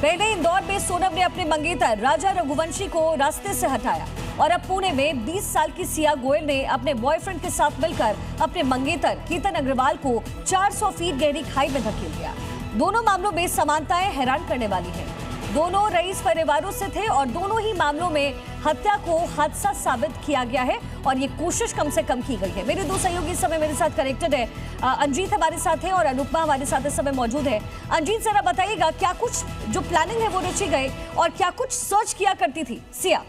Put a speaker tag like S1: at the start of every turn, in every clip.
S1: पहले इंदौर में सोनम ने अपने मंगेतर राजा रघुवंशी को रास्ते से हटाया और अब पुणे में 20 साल की सिया गोयल ने अपने बॉयफ्रेंड के साथ मिलकर अपने मंगेतर केतन अग्रवाल को 400 फीट गहरी खाई में धकेल दिया। दोनों मामलों में समानताएं हैरान करने वाली हैं। दोनों रईस परिवारों से थे और दोनों ही मामलों में हत्या को हादसा साबित किया गया है और ये कोशिश कम से कम की गई है। मेरे दो सहयोगी इस समय मेरे साथ कनेक्टेड है। अंजीत हमारे साथ है और अनुपमा हमारे साथ इस समय मौजूद है। अंजीत, जरा बताइएगा, क्या कुछ जो प्लानिंग है वो रची गई और क्या कुछ सर्च किया करती थी सिया?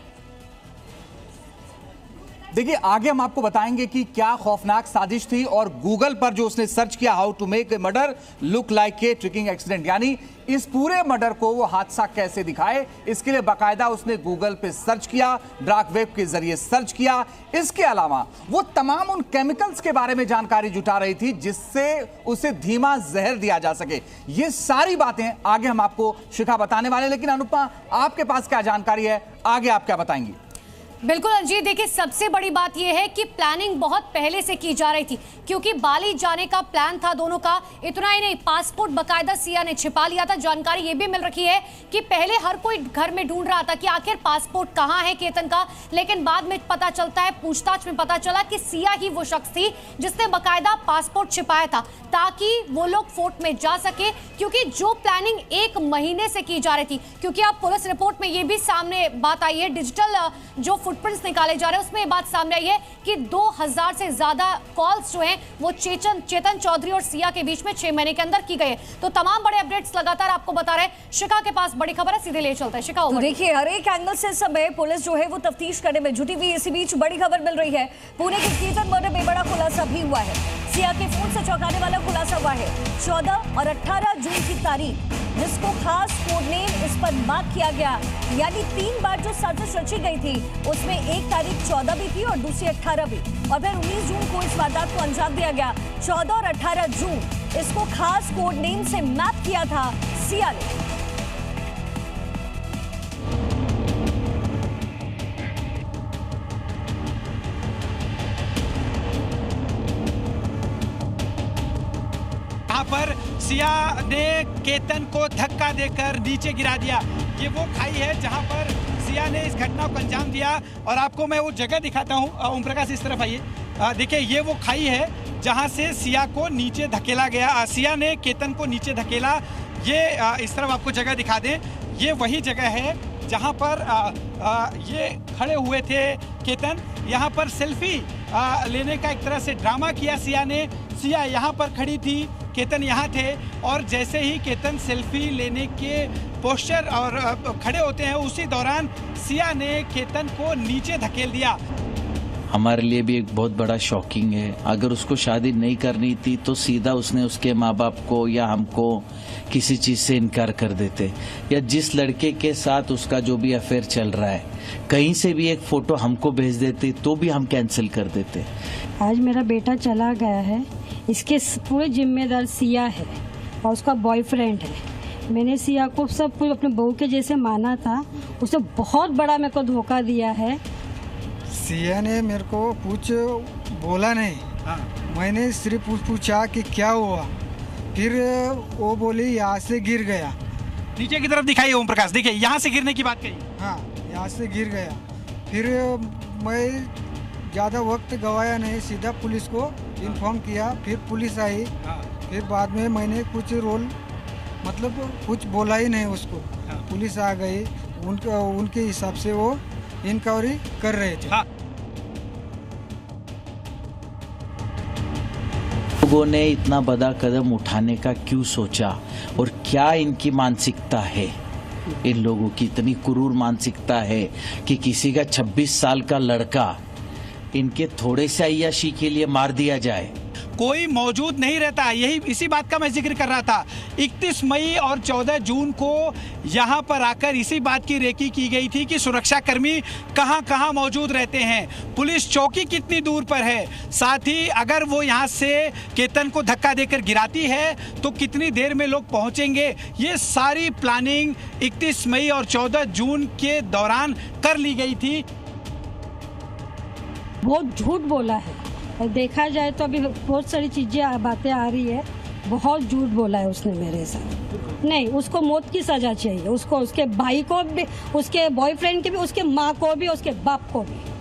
S2: देखिए, आगे हम आपको बताएंगे कि क्या खौफनाक साजिश थी और गूगल पर जो उसने सर्च किया, how to make a murder look like a tricking accident, यानी इस पूरे मर्डर को वो हादसा कैसे दिखाए, इसके लिए बाकायदा उसने गूगल पे सर्च किया, डार्क वेब के जरिए सर्च किया। इसके अलावा वो तमाम उन केमिकल्स के बारे में जानकारी जुटा रही थी जिससे उसे धीमा जहर दिया जा सके। ये सारी बातें आगे हम आपको शिखा बताने वाले हैं, लेकिन अनुपमा, आपके पास क्या जानकारी है, आगे आप क्या बताएंगी?
S3: बिल्कुल अंजीत, देखिए सबसे बड़ी बात यह है कि प्लानिंग बहुत पहले से की जा रही थी, क्योंकि बाली जाने का प्लान था दोनों का। इतना ही नहीं, पासपोर्ट बकायदा सिया ने छिपा लिया था। जानकारी ये भी मिल रही है कि पहले हर कोई घर में ढूंढ रहा था कि आखिर पासपोर्ट कहाँ है केतन का, लेकिन बाद में पता चलता है, पूछताछ में पता चला कि सिया ही वो शख्स थी जिसने बकायदा पासपोर्ट छिपाया था ताकि वो लोग फोर्ट में जा सके, क्योंकि जो प्लानिंग 1 महीने से की जा रही थी। क्योंकि अब पुलिस रिपोर्ट में ये भी सामने बात आई है, डिजिटल जो फुटप्रिंट्स निकाले जा रहे हैं उसमें ये बात सामने आई है कि 2000 से ज्यादा कॉल्स जो हैं वो चेतन चौधरी और सिया के बीच में 6 महीने के अंदर की गई है। तो तमाम बड़े अपडेट्स लगातार आपको बता रहे हैं। शिखा के पास बड़ी खबर है, सीधे ले चलते हैं। शिखा,
S1: तो देखिए, हर एक एंगल से समय पुलिस जो है वो तफ्तीश करने में जुटी हुई। इसी बीच बड़ी खबर मिल रही है, पुणे के केतन मर्डर में बड़ा खुलासा भी हुआ है। सिया के फोन से चौंकाने वाला खुलासा हुआ है। 14 और 18 जून की तारीख, जिसको खास कोड नेम इस पर मार्क किया गया, यानी 3 बार जो साजिश रची गई थी उसमें एक तारीख 14 भी थी और दूसरी 18 भी, और फिर 19 जून को इस वारदात को अंजाम दिया गया। 14 और 18 जून इसको खास कोड नेम से मैप किया था सिया ने।
S4: यहाँ पर सिया ने केतन को धक्का देकर नीचे गिरा दिया। ये वो खाई है जहाँ पर सिया ने इस घटना को अंजाम दिया और आपको मैं वो जगह दिखाता हूँ। ओम प्रकाश, इस तरफ आइए। देखिए, ये वो खाई है जहाँ से सिया को नीचे धकेला गया। सिया ने केतन को नीचे धकेला। ये इस तरफ आपको जगह दिखा दें, ये वही जगह है जहाँ पर ये खड़े हुए थे केतन। यहाँ पर सेल्फी लेने का एक तरह से ड्रामा किया सिया ने। सिया यहाँ पर खड़ी थी, केतन यहाँ थे, और जैसे ही केतन सेल्फी लेने के पोस्चर और खड़े होते हैं, उसी दौरान सिया ने केतन को नीचे धकेल दिया।
S5: हमारे लिए भी एक बहुत बड़ा शॉकिंग है। अगर उसको शादी नहीं करनी थी तो सीधा उसने उसके माँ बाप को या हमको किसी चीज़ से इनकार कर देते, या जिस लड़के के साथ उसका जो भी अफेयर चल रहा है कहीं से भी एक फ़ोटो हमको भेज देते तो भी हम कैंसिल कर देते।
S6: आज मेरा बेटा चला गया है, इसके पूरे जिम्मेदार सिया है और उसका बॉयफ्रेंड है। मैंने सिया को सब कुछ अपने बहू के जैसे माना था, उसने बहुत बड़ा मेरे को धोखा दिया है।
S7: सिया ने मेरे को कुछ बोला नहीं। मैंने सिर्फ पूछा कि क्या हुआ, फिर वो बोली यहाँ से गिर गया।
S4: नीचे की तरफ दिखाइए ओम प्रकाश, देखिए यहाँ से गिरने की बात कही।
S7: हाँ, यहाँ से गिर गया। फिर मैं ज़्यादा वक्त गवाया नहीं, सीधा पुलिस को इन्फॉर्म किया। फिर पुलिस आई। फिर बाद में मैंने कुछ कुछ बोला ही नहीं उसको। पुलिस आ गई, उनके हिसाब से वो इंक्वायरी कर रहे थे।
S5: लोगों ने इतना बड़ा कदम उठाने का क्यों सोचा और क्या इनकी मानसिकता है? इन लोगों की इतनी क्रूर मानसिकता है कि किसी का 26 साल का लड़का इनके थोड़े से अय्याशी के लिए मार दिया जाए।
S4: कोई मौजूद नहीं रहता, यही इसी बात का मैं जिक्र कर रहा था। 31 मई और 14 जून को यहाँ पर आकर इसी बात की रेकी की गई थी कि सुरक्षाकर्मी कहाँ कहाँ मौजूद रहते हैं, पुलिस चौकी कितनी दूर पर है, साथ ही अगर वो यहाँ से केतन को धक्का देकर गिराती है तो कितनी देर में लोग पहुँचेंगे। ये सारी प्लानिंग 31 मई और 14 जून के दौरान कर ली गई थी।
S6: बहुत झूठ बोला है, देखा जाए तो अभी बहुत सारी चीज़ें बातें आ रही है बहुत झूठ बोला है उसने मेरे साथ। नहीं, उसको मौत की सजा चाहिए, उसको, उसके भाई को भी, उसके बॉयफ्रेंड की भी, उसके माँ को भी, उसके बाप को भी।